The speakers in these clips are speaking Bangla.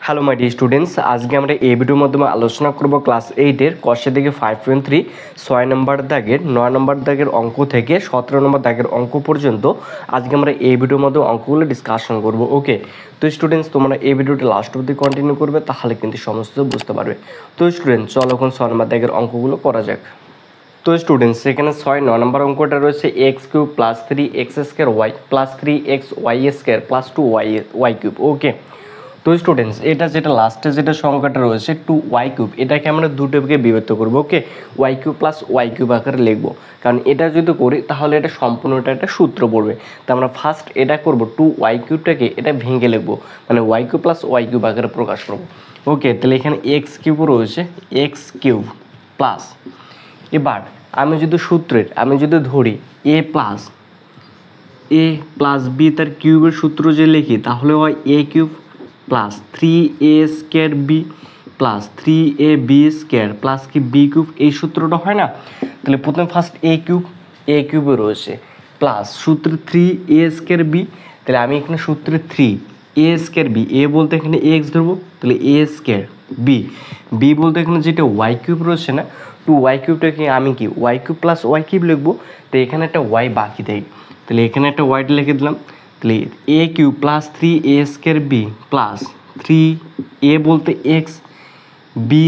হ্যালো মাই ডিয়ার স্টুডেন্টস, আজকে আমরা এই ভিডিওর মাধ্যমে আলোচনা করব ক্লাস 8-এর কষে দিকে 5.3 6 নম্বর দাগের 9 নম্বর দাগের অঙ্ক থেকে 17 নম্বর দাগের অঙ্ক পর্যন্ত আজকে আমরা এই ভিডিওর মাধ্যমে অঙ্কগুলো ডিসকাশন করব। ওকে, তো স্টুডেন্টস তোমরা এই ভিডিওটা লাস্ট অবধি কন্টিনিউ করবে, তাহলে কিন্তু সমস্ত বুঝতে পারবে। তো স্টুডেন্টস চলো এখন 6 নম্বর দাগের অঙ্কগুলো করা যাক। তো স্টুডেন্টস এখানে 9 নম্বর অঙ্কটা রয়েছে x cube plus 3x square y plus 3x y square plus 2y cube. Okay, তো স্টুডেন্টস এটা যেটা লাস্টে যেটা সংখ্যাটা রয়েছে 2y কিউব, এটাকে আমরা দুটো ভাগে বিভক্ত করবো। Okay, y cube plus y cube আকারে লিখবো, কারণ এটা যদি করি তাহলে এটা সম্পূর্ণটা একটা সূত্র পড়বে। তো আমরা ফার্স্ট এটা করবো 2y কিউবটাকে এটা ভেঙে লিখবো, মানে y cube plus y cube আকারে প্রকাশ করবো। ওকে, তাহলে এখানে এক্স কিউব রয়েছে এক্স কিউব প্লাস, এবার আমি যদি ধরি এ প্লাস বি তার কিউবের সূত্র যে লিখি তাহলে হয় a cube plus 3a square b plus 3ab square plus কি বি কিউব, এই সূত্রটা হয় না? তাহলে প্রথমে ফার্স্ট এ কিউবে রয়েছে প্লাস সূত্রে 3a স্কোয়ার বি, তাহলে আমি এখানে সূত্রে 3a স্কোয়ার বি, এ বলতে এখানে এক্স ধরবো, তাহলে এ স্কোয়ার বি বলতে এখানে যেটা ওয়াই কিউব রয়েছে না, 2y কিউবটাকে আমি কি y cube plus y cube লিখবো। তো এখানে একটা ওয়াই বাকি দেয়, তাহলে এখানে একটা ওয়াইটা লিখে দিলাম। তাহলে a cube plus 3a square b plus 3a বলতে এক্স, বি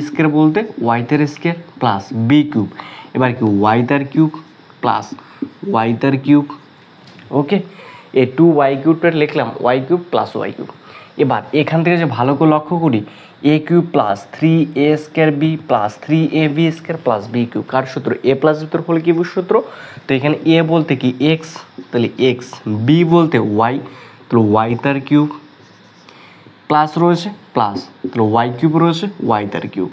স্কোয়ার বলতে ওয়াই তার স্কোয়ার প্লাস বি কিউব, এবার কি ওয়াই তার কিউব প্লাস ওয়াই তার কিউব। ওকে, এই 2y কিউবটা লিখলাম y cube plus y cube. এবার এখান থেকে যে ভালো করে লক্ষ্য করি, a cube plus 3a square b plus 3ab square plus b cube, কার সূত্র? এ প্লাস বি তোর হলে কিউবের সূত্র। তো এখানে এ বলতে কি এক্স, তাহলে এক্স, বি বলতে ওয়াই, তাহলে ওয়াই তার কিউব প্লাস রয়েছে প্লাস, তাহলে ওয়াই কিউব রয়েছে ওয়াই তার কিউব।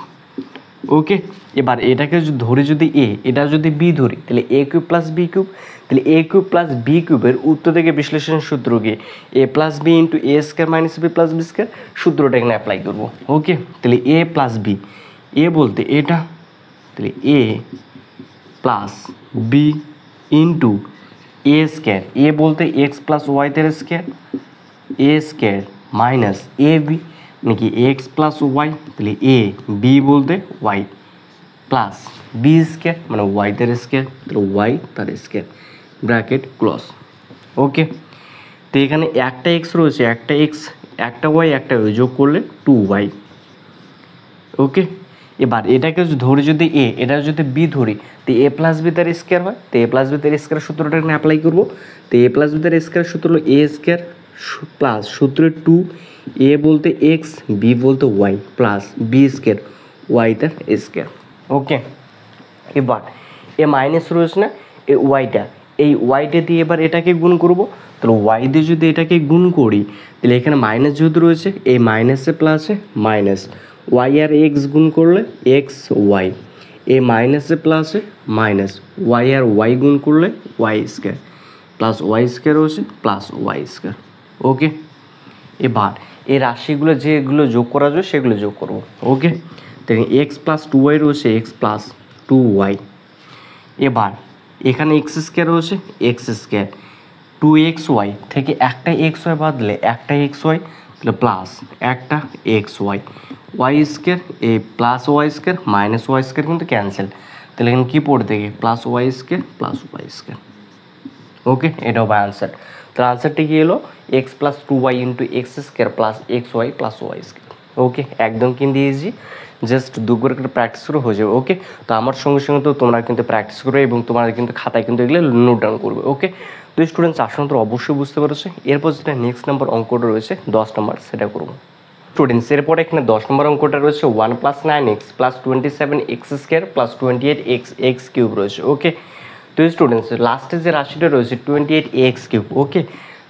ওকে, এবার এটাকে ধরি যদি এটা যদি বি ধরি, তাহলে a cube plus b cube, তাহলে এ কিউব প্লাস বি কিউবের উত্তর থেকে বিশ্লেষণ সূত্র গিয়ে a plus b into a square minus b plus b square, সূত্রটা এখানে অ্যাপ্লাই করবো। ওকে, তাহলে এ প্লাস বি, এ বলতে এটা, তাহলে a plus b into a square, এ বলতে এক্স প্লাস ওয়াই তার square, A square minus a B নাকি এক্স প্লাস ওয়াই, তাহলে এ বি বলতে ওয়াই প্লাস বি স্কোয়ার মানে ওয়াই তার স্কোয়ার, তাহলে ওয়াই তার স্কোয়ার ব্র্যাকেট ক্লোজ। ওকে, তো এখানে একটা এক্স রয়েছে, একটা ওয়াই যোগ করলে 2y। ওকে, এবার এটাকে ধরি যদি এটা যদি বি ধরি, তো এ প্লাস বি তার স্কোয়ার হয়, তো এ প্লাস বি তার স্কোয়ার সূত্রটা এখানে অ্যাপ্লাই করবো। তো এ প্লাস বি তার স্কোয়ার সূত্র হলো এ স্কোয়ার প্লাস সূত্রে 2, এ বলতে এক্স, বি বলতে y plus b square y তার স্কোয়ার। ওকে, এবার এ মাইনাস রয়েছে না, এই ওয়াইটা দিয়ে এবার এটাকে গুণ করব। তাহলে ওয়াই দিয়ে যদি এটাকে গুণ করি, তাহলে এখানে মাইনাস যেহেতু রয়েছে এই মাইনাসে প্লাসে মাইনাস, ওয়াই আর এক্স গুণ করলে এক্স ওয়াই, এই মাইনাসে প্লাসে মাইনাস, ওয়াই আর ওয়াই গুণ করলে Y square plus Y square রয়েছে প্লাস ওয়াই স্কোয়ার। ওকে, এবার এই রাশিগুলো যেগুলো যোগ করা যায় সেগুলো যোগ করবো। ওকে, দেখেন এক্স প্লাস 2y রয়েছে এক্স প্লাস 2y, এবার এখানে এক্স স্কোয়ার রয়েছে এক্স স্কোয়ার, 2xy থেকে একটা xy বাদলে একটা xy, তাহলে প্লাস একটা xy, y square a plus Y square minus y square কিন্তু ক্যান্সেল, তাহলে এখানে কী পড়ে থেকে plus Y square plus Y square. Okay, এটাও বাই আনসার। তাহলে আনসারটি কী এলো x plus 2y into x square plus x y plus Y square. Okay, একদম কিন্তু ইজি, জাস্ট দুপুর একটা প্র্যাকটিস করে হয়ে যাবে। ওকে, তো আমার সঙ্গে সঙ্গে তো তোমরা কিন্তু প্র্যাকটিস করবে এবং তোমরা কিন্তু খাতায় কিন্তু এগুলো নোট ডাউন করবে। ওকে, তো স্টুডেন্টস আসলে তো অবশ্যই বুঝতে পেরেছে। এরপর যেটা নেক্সট নাম্বার অঙ্কটা রয়েছে 10 নম্বর, সেটা করবো। স্টুডেন্টস এরপরে এখানে 10 নম্বর অঙ্কটা রয়েছে 1 plus 9x plus 27x square plus 28x x cube রয়েছে। ওকে, তো স্টুডেন্টস লাস্টে যে রাশিটা রয়েছে 28x কিউব। ওকে,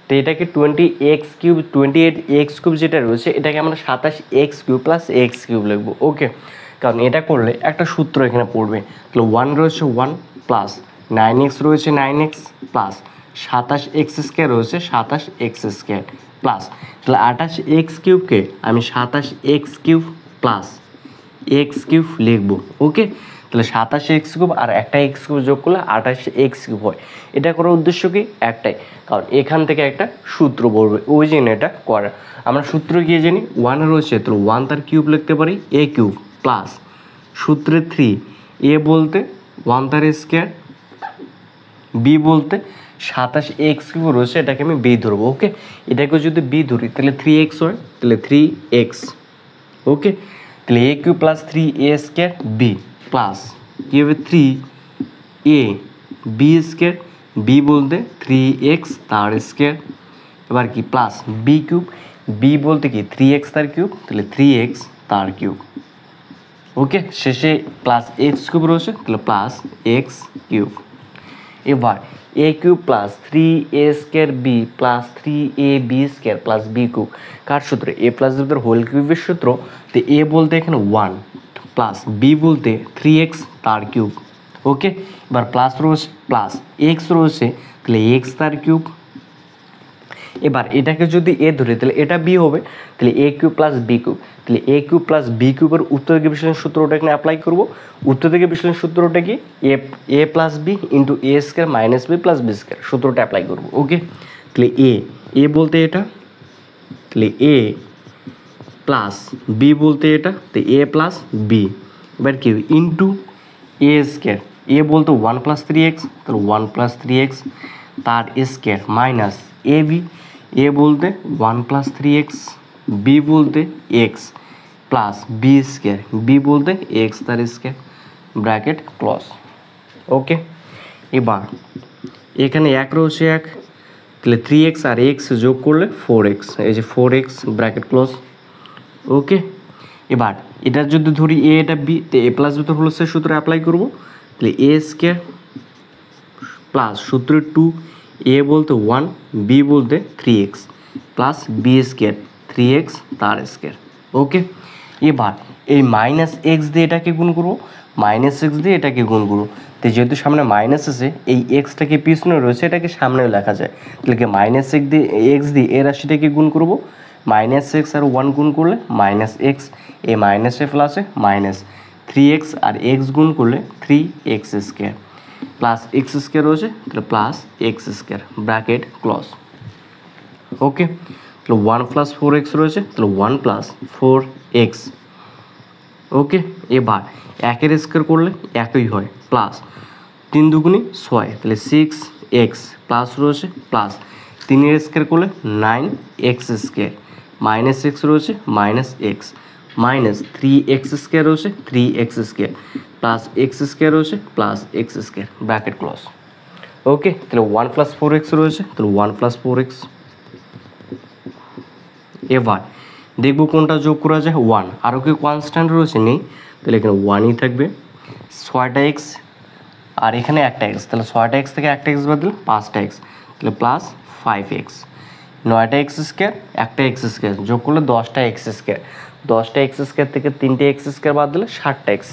তো এটাকে 28x কিউব যেটা রয়েছে এটাকে আমরা 27x cube plus x cube লিখবো। ওকে, কারণ এটা করলে একটা সূত্র এখানে পড়বে, তাহলে 1 রয়েছে 1 প্লাস 9x রয়েছে 9x প্লাস 27x স্কোয়ার রয়েছে 27x স্কোয়ার প্লাস, তাহলে 28x কিউবকে আমি 27x cube plus x cube লিখবো। ওকে, তাহলে 27x³ আর একটা x³ যোগ করলে 28x³ হয়। এটা করার উদ্দেশ্য কি? একটাই, কারণ এখান থেকে একটা সূত্র বলবে, ওই জন্য এটা করা। আমরা সূত্র গিয়ে জানি 1 রয়েছে, তাহলে 1 তার কিউব লিখতে পারি a³ প্লাস সূত্রে 3 a বলতে 1 তার স্কোয়ার, b বলতে 27x³ রয়েছে, এটাকে আমি b ধরবো। ওকে, এটাকে যদি b ধরি তাহলে 3x হয়, তাহলে 3x। ওকে, তাহলে a³ plus 3a² b plus কি হবে 3a b স্কোয়ার, b বলতে 3x তার স্কোয়ার, এবার কি প্লাস b³ b বলতে কি 3x তার কিউব, তাহলে 3x তার কিউব। ওকে, শেষে প্লাস x³ রয়েছে, তাহলে প্লাস x³। এবার a³ plus 3a² b plus 3ab² plus b³ কার সূত্র? a প্লাস b হোল কিউবের সূত্র। তো a বলতে এখানে 1 প্লাস b বলতে 3x তার কিউব। ওকে, এবার প্লাস রয়েছে প্লাস x রয়েছে, তাহলে x তার কিউব। এবার এটাকে যদি a ধরে তাহলে এটা b হবে, তাহলে a³ প্লাস b³, তাহলে a³ প্লাস b³ উত্তর দিকে বিশ্লেষণ সূত্রটা এখানে অ্যাপ্লাই করব। উত্তর দিকে বিশ্লেষণ সূত্রটা কি? a plus b into a² minus b plus b² সূত্রটা অ্যাপ্লাই করব। ওকে, তাহলে a বলতে এটা, তাহলে a প্লাস b বলতে এটা, তো a প্লাস b, এবার কি ইন্টু a², a বলতে 1 প্লাস 3x, তাহলে 1 প্লাস 3x তার স্কোয়ার মাইনাস ab, a বলতে 1 প্লাস 3x, b বলতে x প্লাস b² b বলতে x তার স্কোয়ার, ব্র্যাকেট ক্লোজ। ওকে, এবার এখানে 1 রয়েছে 1, তাহলে 3x আর x যোগ করলে 4x, এই যে 4x ব্র্যাকেট ক্লোজ। ওকে, এবার এটা যদি ধরি a এটা b, তো a প্লাস b তো হলো সে সূত্র অ্যাপ্লাই করব, তাহলে a² প্লাস সূত্র 2 a বলতে 1 b বলতে 3x প্লাস b² 3x তার স্কোয়ার। ওকে, এবার এই মাইনাস এক্স দিয়ে এটাকে গুণ করবো, মাইনাস এক্স দিয়ে এটাকে গুণ করবো। তো যেহেতু সামনে মাইনাস আছে, এই এক্সটাকে পিছনে রয়েছে, এটাকে সামনেও লেখা যায়, তাহলে কি মাইনাস এক্স দিয়ে এই রাশিটাকে গুণ করবো, মাইনাস এক্স আর 1 গুণ করলে মাইনাস এক্স, এই মাইনাসে প্লাসে মাইনাস 3x আর এক্স গুণ করলে 3x² প্লাস x² রয়েছে, তাহলে প্লাস x² ব্র্যাকেট ক্লোজ। ওকে, তাহলে 1 প্লাস 4x রয়েছে, তাহলে 1 প্লাস 4x। ওকে, এবার 1-এর স্কোয়ার করলে 1ই হয়, প্লাস 3 দুগুণে 6, তাহলে 6x প্লাস রয়েছে, প্লাস 3-এর স্কোয়ার করলে 9x² মাইনাস x রয়েছে, মাইনাস x মাইনাস 3x² রয়েছে, 3x² প্লাস x² রয়েছে, প্লাস x² ব্র্যাকেট ক্লোজ। ওকে, তাহলে 1 প্লাস 4x রয়েছে, তাহলে 1 প্লাস 4x। এবার দেখব কোনটা যোগ করা যায়, 1 আরও কি কনস্ট্যান্ট রয়েছে নেই, তাহলে এখানে 1ই থাকবে, 6টা x আর এখানে একটা x, তাহলে 6টা x থেকে একটা x বাদ দিলে 5টা x, তাহলে প্লাস 5x, 9টা x² একটা x² যোগ করলে 10টা x², 10টা x² থেকে 3টে x² বাদ দিলে 7টা x²,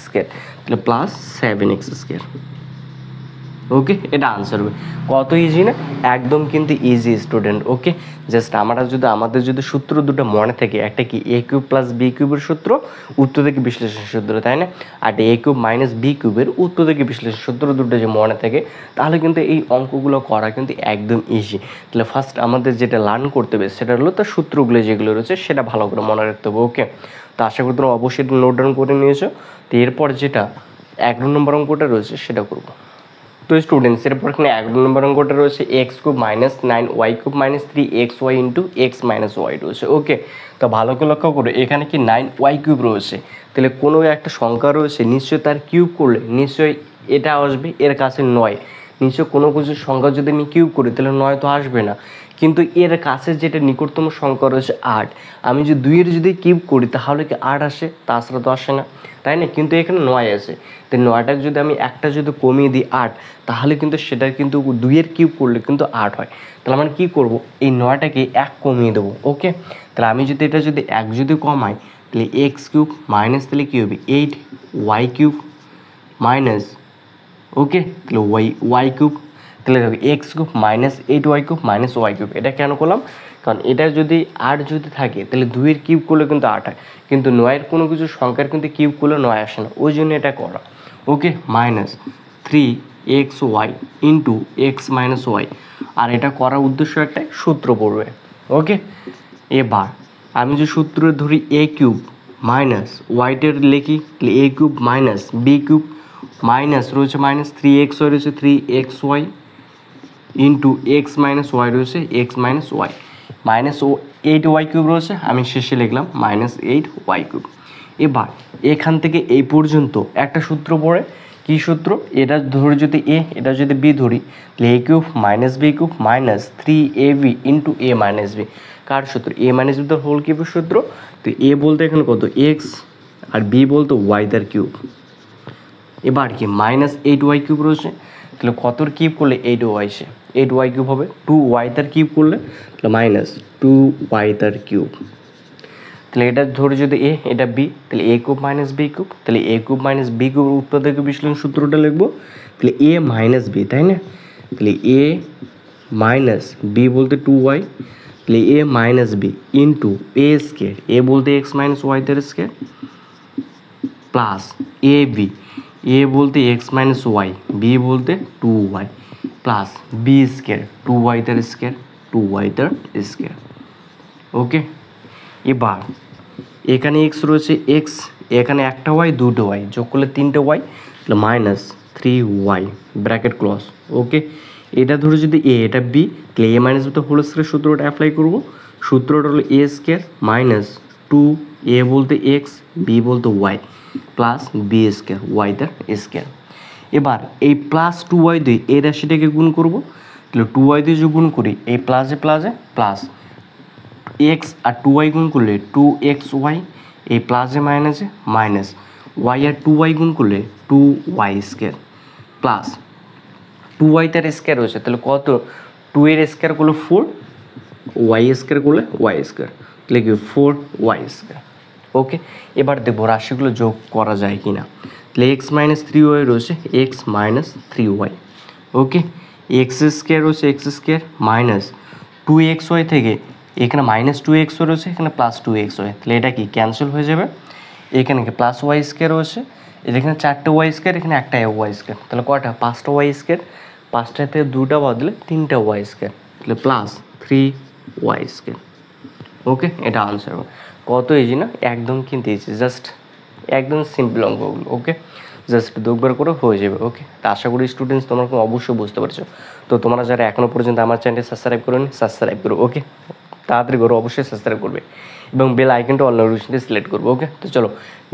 তাহলে প্লাস 7x²। ওকে, এটা আনসার হবে। কত ইজি না, একদম কিন্তু ইজি স্টুডেন্ট। ওকে, জাস্ট আমাদের যদি সূত্র দুটো মনে থাকে, একটা কি a³ প্লাস b³ সূত্র উত্তর দিকে বিশ্লেষণ সূত্র, তাই না, আর a³ মাইনাস b³ উত্তর দিকে বিশ্লেষণ সূত্র দুটো যে মনে থাকে, তাহলে কিন্তু এই অঙ্কগুলো করা কিন্তু একদম ইজি। তাহলে ফার্স্ট আমাদের যেটা লার্ন করতে হবে সেটা হলো তার সূত্রগুলো যেগুলো রয়েছে সেটা ভালো করে মনে রাখতে হবে। ওকে, তো আশা করি তোমরা অবশ্যই নোট ডাউন করে নিয়েছো। তো এরপর যেটা 11 নম্বর অঙ্কটা রয়েছে সেটা করবো। তো স্টুডেন্টস এরপর এখানে 11 নম্বর অঙ্কটা রয়েছে x³ minus 9y³ minus 3xy into x minus y রয়েছে। ওকে, তো ভালো করে লক্ষ্য করো, এখানে কি 9y³ রয়েছে, তাহলে কোনো একটা সংখ্যা রয়েছে, নিশ্চয়ই তার কিউব করলে নিশ্চয়ই এটা আসবে, এর কাছে 9, নিশ্চয় কোনো কিছু সংখ্যা যদি আমি কিউব করি তাহলে 9 তো আসবে না, কিন্তু এর কাছে যেটা নিকটতম সংখ্যা রয়েছে 8, আমি যদি 2-এর যদি কিউব করি তাহলে কি 8 আসে, তাছাড়া তো আসে না, তাই না, কিন্তু এখানে 9 আছে, তো 9টাকে যদি আমি একটা যদি কমিয়ে দিই 8, তাহলে কিন্তু সেটা কিন্তু 2-এর কিউব করলে কিন্তু 8 হয়, তাহলে আমরা কী করবো, এই 9টাকে 1 কমিয়ে দেবো। ওকে, তাহলে আমি যদি এটা যদি 1 যদি কমাই তাহলে x³ মাইনাস তাহলে কী হবে 8y³ মাইনাস, ওকে, তাহলে y³ তাহলে দেখো x³ minus 8y³ minus y³, এটা কেন করলাম, কারণ এটা যদি 8 যদি থাকে তাহলে 2-এর কিউব করলে কিন্তু 8 হয়, কিন্তু 9-এর কোনো কিছু সংখ্যার কিন্তু কিউব করলে 9 আসে না, ওই জন্য এটা করা। Okay, minus 3xy into x minus y. আর এটা করার উদ্দেশ্য একটাই, সূত্র পড়বে। ওকে, এবার আমি যে সূত্র ধরি এ কিউব মাইনাস ওয়াইটের লিখি, a cube minus b cube minus রয়েছে মাইনাস 3xy রয়েছে 3xy into x minus y রয়েছে x minus y, minus 8y cube রয়েছে, আমি শেষে লিখলাম মাইনাস 8y কিউব। এবার এখান থেকে এই পর্যন্ত একটা সূত্র পড়ে, কি সূত্র? এটা ধরে যদি এ, এটা যদি বি ধরি, তাহলে a cube minus b cube minus 3ab into a minus b. কার সূত্র? এ মাইনাস বি তার হোল কিউবের সূত্র। তো এ বলতে এখানে কত? এক্স, আর বি বলতো ওয়াই তার কিউব। এবার কি মাইনাস 8y কিউব রয়েছে, তাহলে কতর কিউব করলে 8y আসে, 8y কিউব হবে। 2y তার কিউব করলে তাহলে মাইনাস 2y তার কিউব। তাহলে এটা ধরে যদি এ, এটা বি, তাহলে a cube minus b cube, তাহলে a cube minus b cube উত্তর থেকে বিশ্লেষণ সূত্রটা লিখবো। তাহলে এ মাইনাস বি, তাই না? তাহলে এ মাইনাস বি বলতে 2y, তাহলে a minus b into a square, এ বলতে এক্স মাইনাস ওয়াই তার square plus a b, a বলতে এক্স মাইনাস ওয়াই, বি বলতে 2y plus b square 2y তার স্কোয়ার, 2y তার স্কোয়ার। ওকে, এবার এখানে এক্স রয়েছে এক্স, এখানে একটা ওয়াই দুটো ওয়াই, যোগ করলে 3টে ওয়াই, তাহলে মাইনাস 3y ব্র্যাকেট ক্লোজ। ওকে, এটা ধরে যদি এ, এটা বি, তাহলে এ মাইনাস বি তো হোল স্কোয়ার সূত্রটা অ্যাপ্লাই করবো। সূত্রটা হলো এ স্কোয়ার মাইনাস 2 এ বলতে এক্স, বি বলতে y plus b square y তার স্কোয়ার। এবার এই প্লাস 2y দিয়ে এই রাশিটাকে গুণ করবো, তাহলে 2y দিয়ে যদি গুণ করি, এই প্লাসে প্লাসে প্লাস এক্স আর 2y গুণ করলে 2xy, এই প্লাসে মাইনাসে মাইনাস ওয়াই আর 2y গুণ করলে 2y স্কোয়ার প্লাস 2y তার স্কোয়ার রয়েছে, তাহলে কত? 2 এর স্কোয়ার করলে 4, ওয়াই স্কোয়ার করলে ওয়াই স্কোয়ার, তাহলে কি 4y স্কোয়ার। ওকে, এবার দেখবো রাশিগুলো যোগ করা যায় কি না। তাহলে এক্স মাইনাস 3y রয়েছে এক্স মাইনাস 3y। ওকে, এক্স স্কোয়ার রয়েছে এক্স স্কোয়ার মাইনাস 2xy থেকে এখানে মাইনাস 2xy রয়েছে, এখানে প্লাস 2xy, তাহলে এটা কি ক্যান্সেল হয়ে যাবে। এখানে কি প্লাস ওয়াই স্কোয়ার রয়েছে, এখানে 4টে ওয়াই স্কোয়ার, এখানে একটা ওয়াই স্কোয়ার, তাহলে কয়টা? 5টা ওয়াই স্কোয়ার, 5টা থেকে 2টা বদলে 3টা ওয়াই স্কোয়ার, তাহলে প্লাস 3y স্কোয়ার। ওকে, এটা আনসার। কত ইজি না, একদম কিন্তু ইজি, জাস্ট একদম সিম্পল অঙ্কগুলো। ওকে, জাস্ট দুবার করে হয়ে যাবে। ওকে, তো আশা করি স্টুডেন্টস তোমরা অবশ্যই বুঝতে পারছো। তো তোমরা যারা এখনও পর্যন্ত আমার চ্যানেলটি সাবস্ক্রাইব করোনি, সাবস্ক্রাইব করো। ওকে, তাড়াতাড়ি করো, অবশ্যই সাবস্ক্রাইব করবে এবং বেল আইকনটা অল নোটিফিকেশনটি সিলেক্ট করবো। ওকে, তো চলো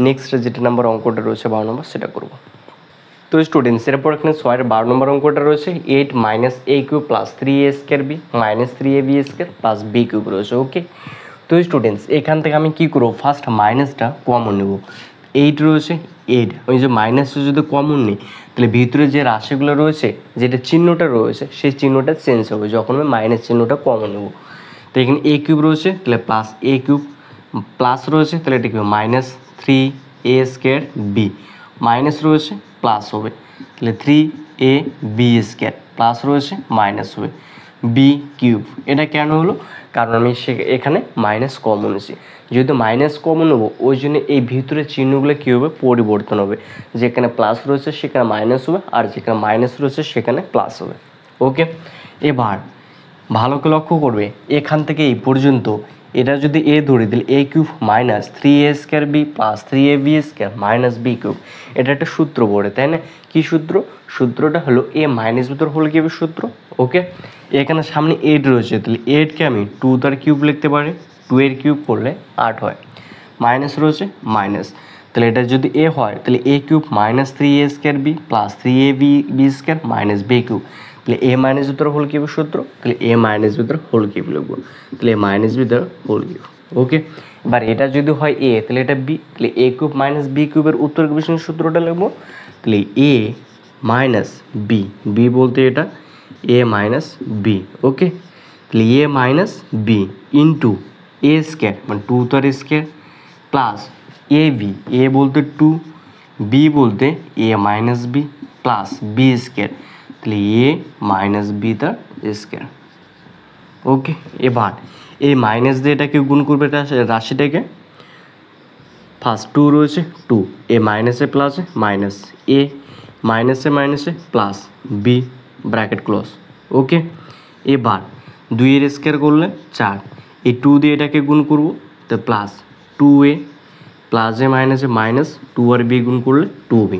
নেক্সট যেটা নাম্বার অঙ্কটা রয়েছে 12 নম্বর, সেটা করবো। তো স্টুডেন্টস এরপর এখানে 6-12 নম্বর অঙ্কটা রয়েছে 8 minus a cube plus 3a square b minus 3ab square plus b cube রয়েছে। ওকে, তো স্টুডেন্টস এখান থেকে আমি কী করবো? ফার্স্ট মাইনাসটা কমন নেব। 8 রয়েছে 8, ওই যে মাইনাসটা যদি কমন নিই, তাহলে ভিতরে যে রাশিগুলো রয়েছে, যেটা চিহ্নটা রয়েছে, সেই চিহ্নটা চেঞ্জ হবে যখন আমি মাইনাস চিহ্নটা কমন নেব। তো এখানে এ কিউব রয়েছে, তাহলে প্লাস এ কিউব, প্লাস রয়েছে, তাহলে এটা কি minus 3a square b, minus রয়েছে প্লাস হবে, তাহলে 3ab স্কোয়ার প্লাস রয়েছে মাইনাস হবে বি কিউব। এটা কেন হলো? কারণ আমি এখানে মাইনাস কমন নিয়েছি, যেহেতু মাইনাস কমন নেবো ওই জন্য এই ভিতরে চিহ্নগুলো কী হবে? পরিবর্তন হবে, যেখানে প্লাস রয়েছে সেখানে মাইনাস হবে, আর যেখানে মাইনাস রয়েছে সেখানে প্লাস হবে। ওকে, এবার ভালো করে লক্ষ্য করবে, এখান থেকে এই পর্যন্ত এটা যদি এ ধরে দিলে a cube minus 3a square b plus 3ab square minus b cube, এটা একটা সূত্র পড়ে, তাই না? কী সূত্র? সূত্রটা হলো এ মাইনাস ভিতর হোল কিউবের সূত্র। ওকে, এখানে সামনে 8 রয়েছে, তাহলে 8কে আমি 2 তার কিউব লিখতে পারি, 2 এর কিউব করলে 8 হয়, মাইনাস রয়েছে মাইনাস, তাহলে এটা যদি এ হয় তাহলে a cube minus 3a square b plus 3ab square minus b cube, তাহলে এ মাইনাস ভিতরে হোল কিউবের সূত্র, তাহলে এ মাইনাস ভিতরে হোল কিউব লিখবো, তাহলে এ মাইনাস ভিতরে হোল কিউব। ওকে, এবার এটা যদি হয় এ, তাহলে এটা বি, তাহলে এ কিউব মাইনাস বি কিউবের উত্তর বিশ্লেষণ সূত্রটা লিখবো, তাহলে এ মাইনাস বি, বি বলতে এটা এ মাইনাস বি। ওকে, তাহলে a minus b into a square মানে 2 তার square plus a b, a বলতে 2, বি বলতে a minus b plus b square, তাহলে এ মাইনাস বি তার স্কোয়ার। ওকে, এবার এই মাইনাস দিয়ে এটাকে গুণ করবে রাশিটাকে, ফার্স্ট 2 রয়েছে 2, এ মাইনাসে প্লাসে মাইনাস, এ মাইনাসে মাইনাসে plus, B bracket close. Okay, এবার 2 এর স্কোয়ার করলে 4, এই 2 দিয়ে এটাকে গুণ করবো, তো প্লাস 2a প্লাস এ মাইনাসে মাইনাস, 2 আর বি গুণ করলে 2b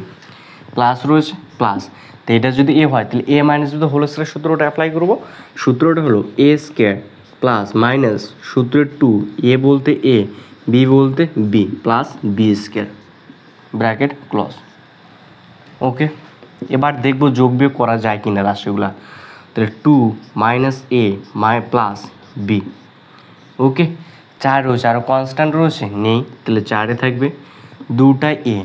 প্লাস রয়েছে প্লাস। তো এটা যদি এ হয় তাহলে এ মাইনাস যদি হোল স্কোয়ার সূত্রটা অ্যাপ্লাই করবো। সূত্রটা হলো এ স্কোয়ার প্লাস মাইনাস সূত্রের 2, এ বলতে এ, বি বলতে b, plus b square bracket close. Okay, এবার দেখবো যোগ বিয়োগ করা যায় কিনা রাশিগুলা। তাহলে 2 মাইনাস এ প্লাস বি। ওকে, 4 রয়েছে, আরও কনস্ট্যান্ট রয়েছে নেই, তাহলে 4 থাকবে, 2টা এ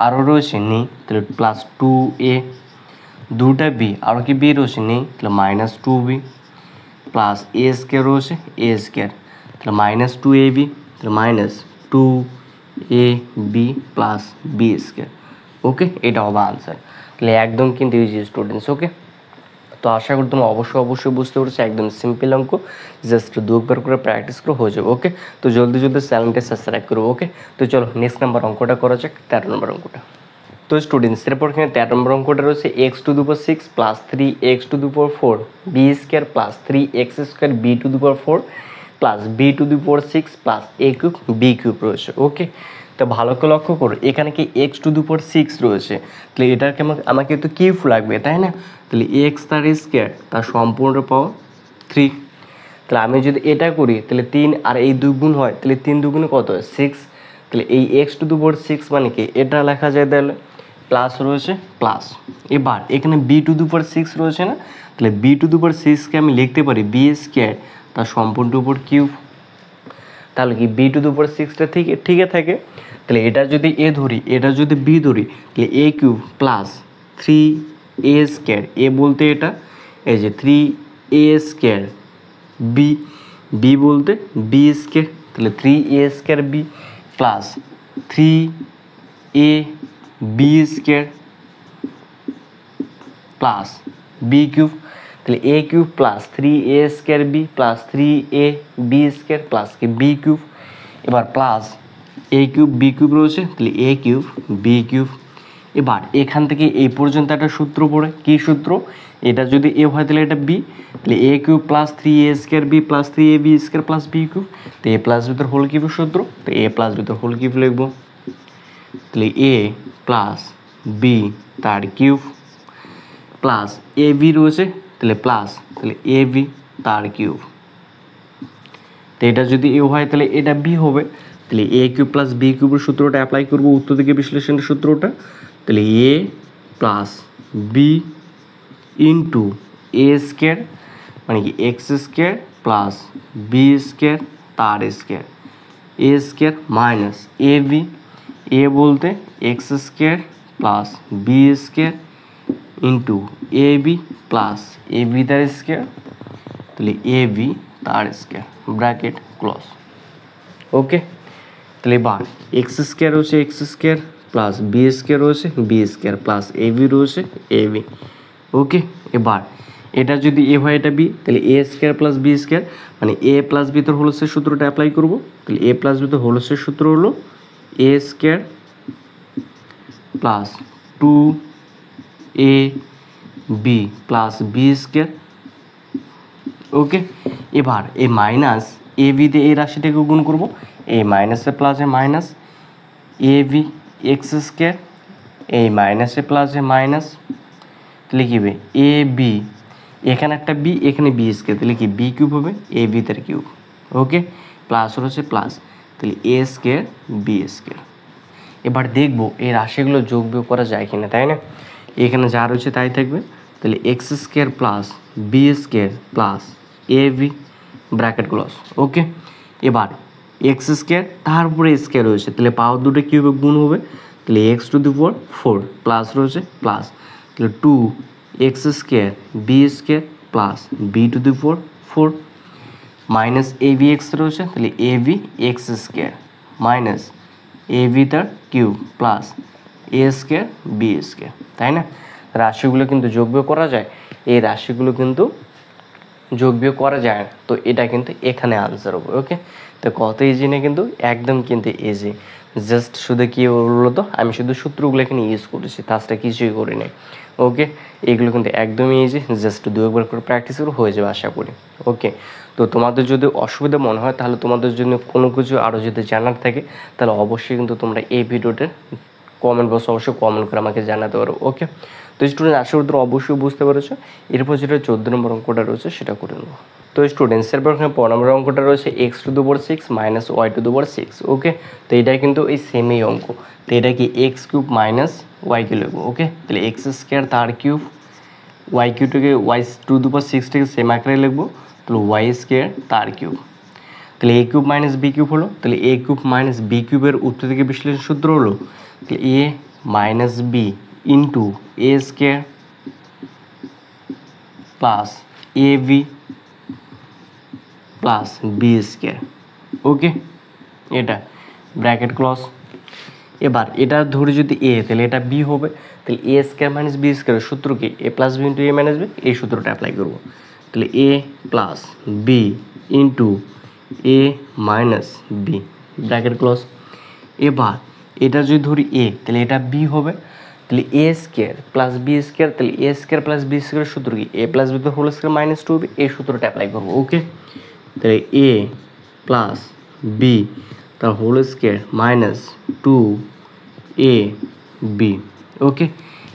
আরও রয়েছে নেই, তাহলে প্লাস 2a, 2টা বি আরও কি বি রয়েছে নেই, তাহলে মাইনাস 2b, প্লাস এ স্কোয়ার রয়েছে এ স্কোয়ার, তাহলে মাইনাস 2ab, তাহলে minus 2ab plus b square. Okay, এটা হবে আনসার। তাহলে একদম কিন্তু ইজি স্টুডেন্টস। ওকে, তো আশা করি তোমরা অবশ্যই বুঝতে পেরেছো, একদম সিম্পল অঙ্ক, জাস্ট 2বার করে প্র্যাকটিস করে হয়ে যাবে। ওকে, তো জলদি চ্যানেলটা সাবস্ক্রাইব করবো। ওকে, তো চলো নেক্সট নাম্বার অঙ্কটা করা যাক, 13 নম্বর অঙ্কটা। তো স্টুডেন্টস এরপর এখানে 13 নম্বর অঙ্কটা রয়েছে x⁴ plus 3x⁴ b square plus 3x² b⁴ plus b⁴ plus a³ b³ রয়েছে। ওকে, তো ভালো করে লক্ষ্য করো, এখানে কি x⁴ রয়েছে, তাহলে এটাকে আমাকে তো কিউব লাগবে, তাই না? তাহলে এক্স তার স্কোয়ার তার সম্পূর্ণ পাওয়ার 3। তাহলে আমি যদি এটা করি তাহলে 3 আর এই 2 গুণ হয়, তাহলে 3 দুগুণে কত হয় 6। তাহলে এই x⁴ মানে কি, এটা লেখা যায় তাহলে প্লাস রয়েছে প্লাস। এবার এখানে b⁴ রয়েছে না, তাহলে b⁴কে আমি লিখতে পারি বি স্কোয়ার তার সম্পূর্ণ উপর কিউব। তাহলে কি b⁴ থেকে ঠিকই থাকে। তাহলে এটা যদি এ ধরি, এটা যদি বি ধরি, তাহলে a³ প্লাস 3a², এ বলতে এটা, এই যে 3a² বি বলতে বি স্কোয়ার, তাহলে 3a² B plus 3ab² plus b³ তাহলে a³ plus 3a² B plus 3ab² plus কি b³, এবার প্লাস a³ b³ রয়েছে, তাহলে a³ b³। এবার এখান থেকে এই পর্যন্ত একটা সূত্র পড়ে, কি সূত্র, এটা যদি এ হয় তাহলে এটা বি, তাহলে a³ plus 3a² B plus 3ab² plus b³, তো এ প্লাস ভিতর হোল কিউবের সূত্র, তো এ প্লাস ভিতর হোল কিউব লিখবো, তাহলে এ প্লাস বি তার কিউব প্লাস এ বি রয়েছে, তাহলে প্লাস, তাহলে এ বি তার কিউব। তো এটা যদি এ হয় তাহলে এটা বি হবে, তাহলে a³ প্লাস b³ সূত্রটা অ্যাপ্লাই করবো, উত্তর দিকে বিশ্লেষণের সূত্রটা, তাহলে a plus b into a² মানে কি x² প্লাস b² তার square, a² minus a b, a বলতে x² plus b² into A B plus a b তার স্কোয়ার, তাহলে এ বি তার স্কোয়ার ব্র্যাকেট ক্লোজ। ওকে, তাহলে এবার x² রয়েছে x² প্লাস b² রয়েছে b² প্লাস এ বি রয়েছে এ বি। ওকে, এবার এটা যদি এ হয় এটা বি, তাহলে a² প্লাস b² মানে এ প্লাস বি তোর হোল স্কয়ার সূত্রটা অ্যাপ্লাই করবো, তাহলে এ প্লাস বি তোর হোল স্কয়ার সূত্র হলো a² plus 2ab plus b²। ওকে, এবার এই মাইনাস এ বিতে এই রাশিটাকে গুণ করবো, এই মাইনাসে প্লাসে মাইনাস এ বি x², এই মাইনাসে প্লাসে মাইনাস, তাহলে কি হবে এ বি, এখানে একটা বি এখানে b², তাহলে কি b³ হবে এ বি তার কিউব। ওকে, প্লাস রয়েছে প্লাস, তাহলে a² b²। এবার দেখবো এই রাশিগুলো যোগ বিয়োগ করা যায় কিনা, তাই না? এখানে যা রয়েছে তাই থাকবে, তাহলে x² plus b² plus a B bracket close. Okay, এবার x² তার উপরে স্কোয়ার রয়েছে, তাহলে পাওয়ার দুটো কিউবে গুণ হবে, তাহলে x⁴ প্লাস রয়েছে প্লাস, তাহলে 2x² b² plus b⁴ minus a b x রয়েছে, তাহলে a b x² minus a b তার কিউব প্লাস a² b², তাই না? রাশিগুলো কিন্তু যোগ বিয়োগ করা যায়, এই রাশিগুলো কিন্তু যোগ বিয়োগ করা যায় না, তো এটা কিন্তু এখানে আনসার হবে। ওকে, তো কত ইজি না, কিন্তু একদম কিন্তু ইজি। জাস্ট শুধু কি বললো তো, আমি শুধু সূত্রগুলো এখানে ইউজ করেছি, তাছাড়া কিছুই করি নাই। ওকে, এগুলো কিন্তু একদমই ইজি, জাস্ট দু একবার করে প্র্যাকটিস করে হয়ে যাবে আশা করি। ওকে, তো তোমাদের যদি অসুবিধা মনে হয়, তাহলে তোমাদের জন্য কোনো কিছু আরও যদি জানার থাকে, তাহলে অবশ্যই কিন্তু তোমরা এই ভিডিওতে কমেন্ট বক্সে অবশ্যই কমেন্ট করে আমাকে জানাতে পারো। ওকে, তো স্টুডেন্ট আশা করি তোমরা অবশ্যই বুঝতে পেরেছো। এরপর যেটা 14 নম্বর অঙ্কটা রয়েছে সেটা করে নেবো। তো স্টুডেন্টস এরপর এখানে 15 নম্বর অঙ্কটা রয়েছে x⁴ মাইনাস y⁴। ওকে, তো এটা কিন্তু এই সেমই অঙ্ক। তো এটা কি x³ মাইনাস y লিখবো। ওকে, তাহলে x² তার কিউব, y³ y⁴ সেম আকারে লিখবো, তাহলে y² তার কিউব। তাহলে a³ মাইনাস b³ হলো, তাহলে a³ মাইনাস b³ এর উত্তর থেকে বিশ্লেষণ সূত্র হলো তাহলে a minus b into a² plus ab plus b²। ওকে, এটা ব্র্যাকেট ক্লজ। এবার এটা ধরে যদি a, তাহলে এটা b হবে, তাহলে a² মাইনাস b² সূত্র কি a plus b into a minus b, এই সূত্রটা অ্যাপ্লাই করবো। তাহলে a plus b into a minus b bracket close. এবার এটা যদি ধরি a, তাহলে এটা b হবে, তাহলে a² প্লাস b², তাহলে a² প্লাস b² সূত্র কি a প্লাস b তো হোল স্কয়ার মাইনাস 2b, এই সূত্রটা অ্যাপ্লাই করবো। ওকে, তাহলে a প্লাস b তার হোল স্কয়ার মাইনাস 2ab। ওকে,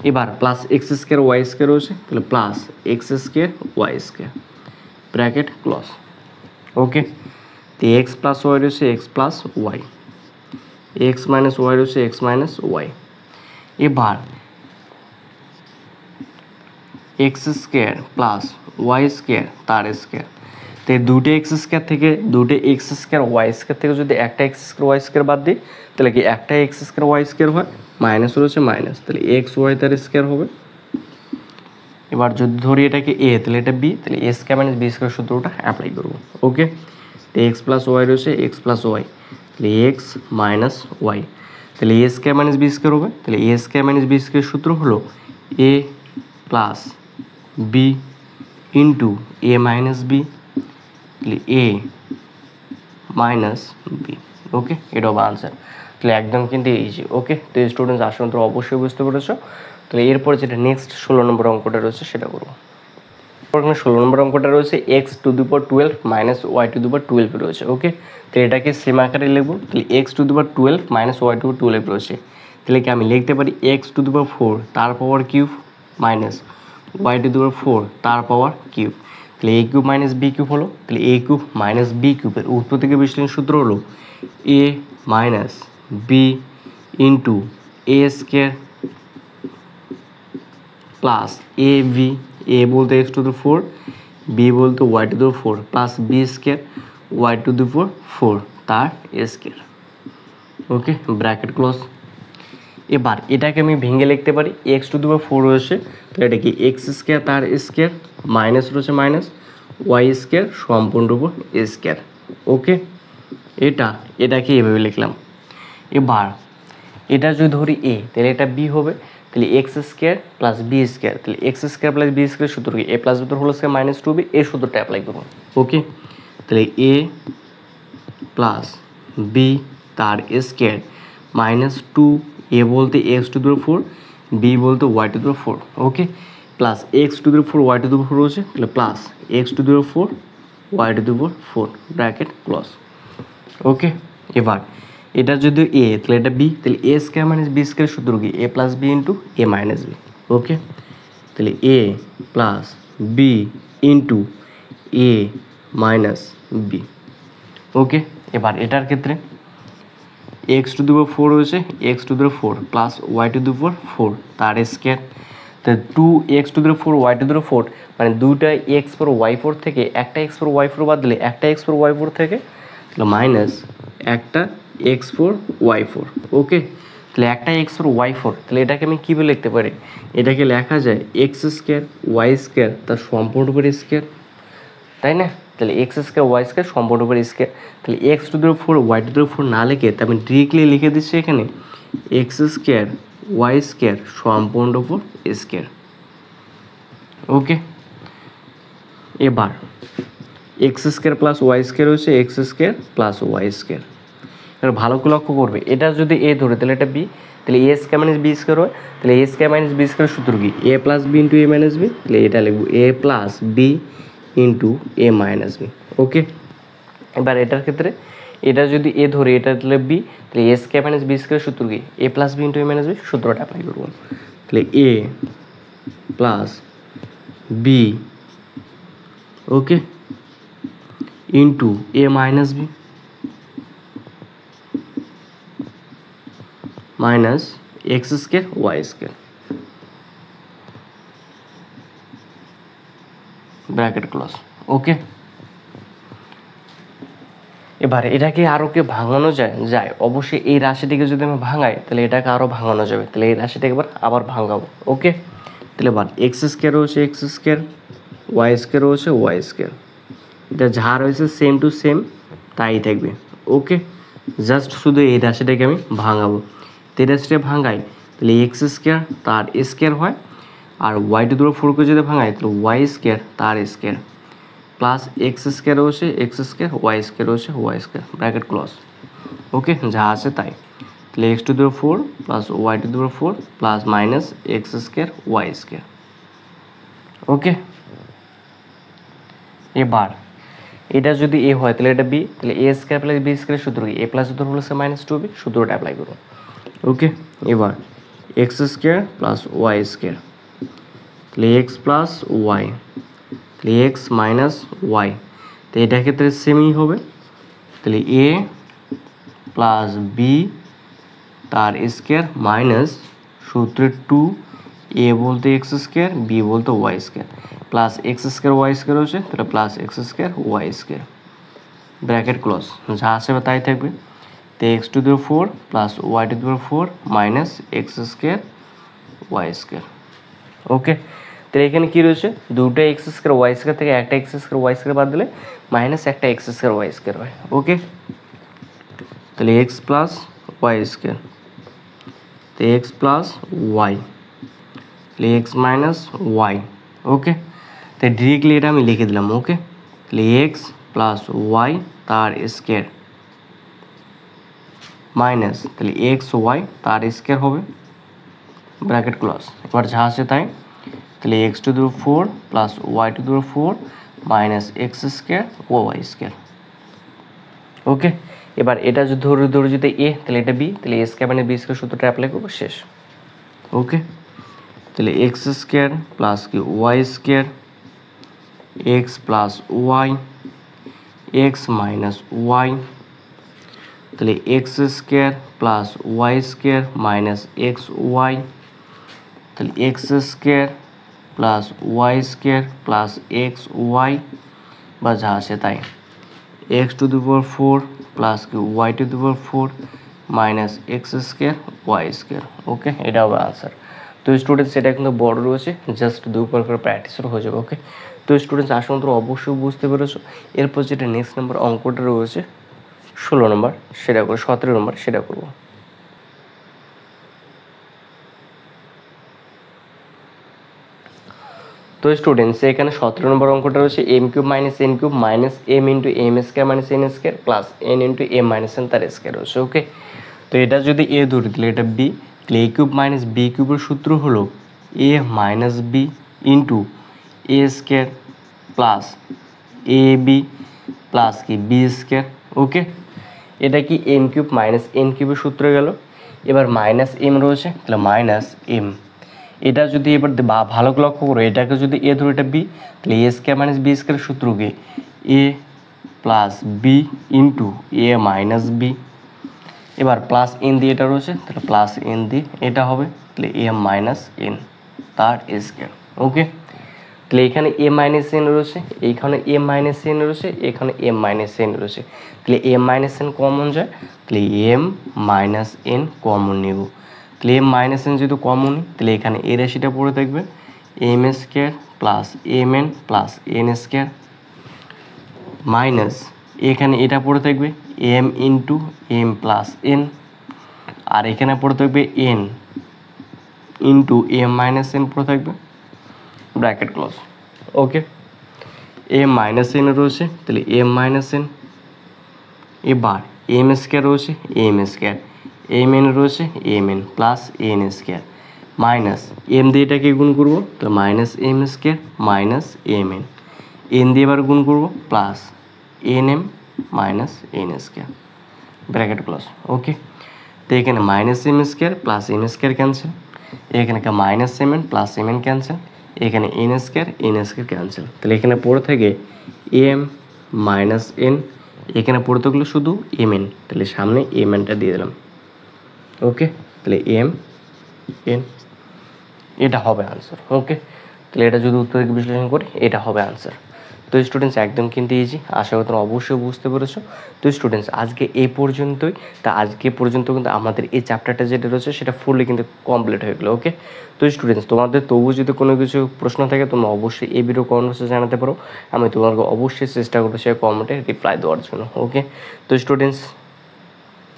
এবার প্লাস x² y² রয়েছে, তাহলে plus x² y² bracket clause. Okay, তো x প্লাস ওয়াই রয়েছে x plus Y, x minus y রয়েছে এক্স মাইনাস ওয়াই। এবার x² প্লাস y² তার স্কয়ার, তো এই দুটো x² থেকে দুটো x² y² থেকে যদি একটা x² y² বাদ দিই, তাহলে কি একটা x² y² হয়, মাইনাস রয়েছে মাইনাস, তাহলে x y তার স্কয়ার হবে। এবার যদি ধরি এটাকে a, তাহলে এটা b, তাহলে a² মাইনাস b² সূত্রটা অ্যাপ্লাই করবো। ওকে, তো x প্লাস ওয়াই রয়েছে x প্লাস ওয়াই, তাহলে x মাইনাস ওয়াই, তাহলে a² মাইনাস b² হবে, তাহলে a² মাইনাস b² সূত্র হলো a plus b into a minus b, তাহলে a মাইনাস b। ওকে, এটা হবে আনসার। তাহলে একদম কিন্তু ইজি। ওকে, তো স্টুডেন্টস আসলে তোমরা অবশ্যই বুঝতে পেরেছো। তাহলে এরপর যেটা নেক্সট 16 নম্বর অঙ্কটা রয়েছে সেটা করবো। এখানে 16 নম্বর অঙ্কটা রয়েছে x⁴ মাইনাস y⁴ রয়েছে। ওকে, তো এটাকে সেম আকারে লিখবো, তাহলে x⁴ মাইনাস y⁴ রয়েছে, তাহলে কি আমি লিখতে পারি x⁴ তার পাওয়ার কিউব মাইনাস y⁴ তার পাওয়ার কিউব, তাহলে a³ মাইনাস b³ হলো, তাহলে a³ মাইনাস b³ এর উত্তর থেকে বিশ্লেষণ সূত্র হলো a minus b into a² plus ab, a বলতে x⁴, b বলতে y⁴ প্লাস b² y⁴ তার স্কয়ার। ওকে, ব্র্যাকেট ক্লোজ। এবার এটাকে আমি ভেঙে লিখতে পারি x⁴ রয়েছে, তাহলে এটা কি x² তার স্কয়ার মাইনাস রয়েছে মাইনাস y² সম্পূর্ণরূপ স্কয়ার। ওকে, এটাকে এভাবে লিখলাম। এবার এটা যদি ধরি a, তাহলে এটা b হবে, তাহলে x² প্লাস b², তাহলে x² প্লাস b² সূত্র কি a plus b whole square minus 2b, এই সূত্রটা অ্যাপ্লাই করবো। ওকে, তাহলে a প্লাস b তার স্কয়ার মাইনাস 2, a বলতে x⁴, b বলতে y⁴। ওকে, প্লাস x⁴ y⁴ রয়েছে, তাহলে plus x⁴ y⁴ bracket close. Okay, এবার এটা যদি a, তাহলে এটা b, তাহলে a² মাইনাস b² সূত্র কি a plus b into a minus b। ওকে, তাহলে a plus b into a minus b। ওকে, এবার এটার ক্ষেত্রে x⁴ রয়েছে x⁴ প্লাস y⁴ তার স্কয়ার, তাহলে 2x⁴ y⁴, মানে দুইটা x⁴ থেকে একটা x⁴ বাদ দিলে একটা x⁴ থেকে, তাহলে মাইনাস একটা x⁴. ওকে, তাহলে একটা x⁴, তাহলে এটাকে আমি কীভাবে লিখতে পারি, এটাকে লেখা যায় x² y² তার সম্পূর্ণরূপের স্কয়ার, তাই না? তাহলে x² y² সম্পূর্ণরূপের স্কয়ার, তাহলে x⁴ y⁴ না লিখে তা আমি ডিরেক্টলি লিখে দিচ্ছি এখানে x² y² সম্পূর্ণরূপের স্কয়ার। ওকে, এবার x square plus Y square হচ্ছে x square plus Y square. এবার ভালো করে লক্ষ্য করবে, এটা যদি এ ধরে তাহলে এটা বি, তাহলে এ স্কোয়ার মাইনাস বি স্কোয়ার হয়, তাহলে এ স্কোয়ার মাইনাস বি স্কোয়ার সূত্র কি a plus b into a minus B, তাহলে এটা লিখবো এ plus b into a minus b. ওকে, এবার এটার ক্ষেত্রে এটা যদি এ ধরে এটা তাহলে বি, তাহলে এ স্কোয়ার মাইনাস বি স্কোয়ার সূত্র কি a plus b into a minus b, সূত্রটা অ্যাপ্লাই করবো। তাহলে a plus b okay into a minus b minus x square Y square bracket close. Okay, এবারে এটাকে আরও কি ভাঙানো যায় অবশ্যই এই রাশিটিকে যদি আমি ভাঙাই তাহলে এটাকে আরও ভাঙানো যাবে, তাহলে এই রাশিটাকে এবার আবার ভাঙাবো। ওকে, তাহলে এবার এক্স স্কোয়ার হচ্ছে এক্স স্কোয়ার, ওয়াই স্কোয়ার হচ্ছে ওয়াই স্কোয়ার, এটা যা রয়েছে সেম টু সেম তাই থাকবে। ওকে, জাস্ট শুধু এই রাশিটাকে আমি ভাঙাবো। তো এই রাশিটা ভাঙাই তাহলে এক্স স্কোয়ার তার স্কোয়ার হয়, আর ওয়াই টু দুটো ফোরকে যদি ভাঙাই তাহলে ওয়াই স্কোয়ার তার স্কোয়ার প্লাস এক্স স্কোয়ার হচ্ছে এক্স স্কোয়ার ওয়াই স্কোয়ার হচ্ছে y square bracket close. Okay, যা আছে তাই, তাহলে এক্স টু দুটো ফোর প্লাস ওয়াই টু দুটো four plus minus x square Y square. Okay, এবার এটা যদি এ হয় তাহলে এটা বি, তাহলে এ স্কোয়ার প্লাস বি স্কোয়ার সূত্র কি এ প্লাস দুটো প্লাস মাইনাস টু বি, সূত্রটা অ্যাপ্লাই করুন। ওকে, এবার x square plus Y square, তাহলে এক্স প্লাস ওয়াই, তাহলে এক্স মাইনাস ওয়াই, তো এটার ক্ষেত্রে সেমই হবে, তাহলে এ প্লাস বি তার স্কোয়ার মাইনাস সূত্রের টু এ বলতে এক্স স্কোয়ার বি বলতে y square plus x square Y square হচ্ছে, তাহলে plus x square Y square bracket close, যা আসবে তাই থাকবে। তো এক্স টু দিও ফোর প্লাস ওয়াই টু দিও four minus x square Y square. Okay, তাহলে এখানে কী রয়েছে দুটো এক্স স্কোয়ার ওয়াই স্কোয়ার থেকে একটা এক্স স্কোয়ার ওয়াই স্কোয়ার বাদ দিলে মাইনাস একটা এক্স স্কোয়ার ওয়াই স্কোয়ার হয়। ওকে, তাহলে এক্স প্লাস ওয়াই স্কোয়ার, তো এক্স প্লাস ওয়াই, তাহলে এক্স মাইনাস ওয়াই। ওকে, তাই ডিরেক্টলি এটা আমি লিখে দিলাম। ওকে, তাহলে এক্স প্লাস ওয়াই তার স্কোয়ার মাইনাস তাহলে এক্স ওয়াই তার স্কোয়ার হবে ব্র্যাকেট ক্লোজ। এবার যা আছে তাই, তাহলে এক্স টু দিও ফোর প্লাস ওয়াই টু দিও ফোর মাইনাস এক্স স্কোয়ার ও ওয়াই স্কোয়ার। ওকে, এবার এটা যদি ধরে যদি এ তাহলে এটা বি, তাহলে এ স্কোয়ার মানে বি স্কোয়ার সূত্রটা অ্যাপ্লাই করবো, শেষ। ওকে, তাহলে এক্স স্কোয়ার প্লাস কি Y square X plus Y x minus Y, তাহলে X square plus Y square minus X Y, তাহলে X square plus Y square plus x Y বা যা আসে তাই, X to the power four plus কি Y to the power four minus x square Y square. Okay, এটা হবে আনসার। তো স্টুডেন্টস এটা কিন্তু বড় রয়েছে, জাস্ট দুবার করে প্র্যাকটিসও হয়ে যাবে। ওকে, তো স্টুডেন্টস আসলে তোমরা অবশ্যই বুঝতে পেরেছো। এরপর যেটা নেক্সট নাম্বার অঙ্কটা রয়েছে 16 নম্বর, সেটা করবো 17 নম্বর, সেটা করবো। তো স্টুডেন্টস এখানে 17 নম্বর অঙ্কটা রয়েছে m cube minus n cube minus m into m square minus N square plus n into M minus n তার স্কোয়ার রয়েছে। ওকে, তো এটা যদি এ ধরি তাহলে এটা বি, তাহলে এ কিউব মাইনাস বি কিউবের সূত্র হলো এ minus b into a square plus a B plus কি বি স্কোয়ার। ওকে, এটা কি এম কিউব মাইনাস এন কিউবের সূত্র গেল, এবার মাইনাস এম রয়েছে তাহলে মাইনাস এম, এটা যদি এবার ভালো করে লক্ষ্য করো, এটাকে যদি এ ধরো এটা বি, তাহলে এ স্কোয়ার মাইনাস বি স্কোয়ার সূত্র কি a plus b into a minus B, এবার প্লাস এন দিয়ে এটা রয়েছে তাহলে প্লাস এন দিয়ে এটা হবে, তাহলে এম মাইনাস এন তার স্কোয়ার। ওকে, তাহলে এখানে এ মাইনাস এন রয়েছে, এইখানে এম মাইনাস এন রয়েছে, এখানে এম মাইনাস এন রয়েছে, তাহলে এম মাইনাস এন কমন যায়, তাহলে এম মাইনাস এন কমন নেব, তাহলে এম মাইনাস এন যেহেতু কমন তাহলে এখানে এ রাশিটা পড়ে থাকবে M square plus M N plus N square minus এখানে এটা পড়ে থাকবে M into M plus N, আর এখানে পড়ে থাকবে N into M minus N পড়ে থাকবে bracket close. Okay, M minus N রয়েছে, তাহলে এম মাইনাস এন। এবার এম স্কোয়ার রয়েছে, এম স্কোয়ার, এম এন রয়েছে, M N plus N square minus M দিয়ে এটাকে গুণ করবো, তো minus M square minus M N, N দিয়ে এবার গুণ করবো plus N M minus N square bracket close. Okay, তো এখানে minus M square plus M square cancel, এখানে minus M N plus M N cancel, এখানে এন স্কোয়ার ক্যান্সেল, তাহলে এখানে পড়ে থাকে এম মাইনাস এন, এখানে পড়ে থাকলো শুধু এম এন, তাহলে সামনে এম এনটা দিয়ে দিলাম। ওকে, তাহলে এম এন, এটা হবে আনসার। ওকে, তাহলে এটা যদি উত্তর বিশ্লেষণ করি এটা হবে আনসার। তো স্টুডেন্টস একদম কিন্তু ইজি, আশা করি তোমরা অবশ্যই বুঝতে পেরেছো। তো স্টুডেন্টস আজকে এই পর্যন্তই। তা আজকে পর্যন্ত কিন্তু আমাদের এই চ্যাপ্টারটা যেটা রয়েছে সেটা ফুললি কিন্তু কমপ্লিট হয়ে গেলো। ওকে, তো স্টুডেন্টস তোমাদের তবু যদি কোনো কিছু প্রশ্ন থাকে তোমরা অবশ্যই এই ভিডিও কমেন্টসে জানাতে পারো, আমি তোমাকে অবশ্যই চেষ্টা করবো সেই কমেন্টে রিপ্লাই দেওয়ার জন্য। ওকে, তো স্টুডেন্টস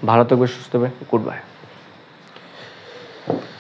ভালো থাকবে, সুস্থ হবে, গুড বাই।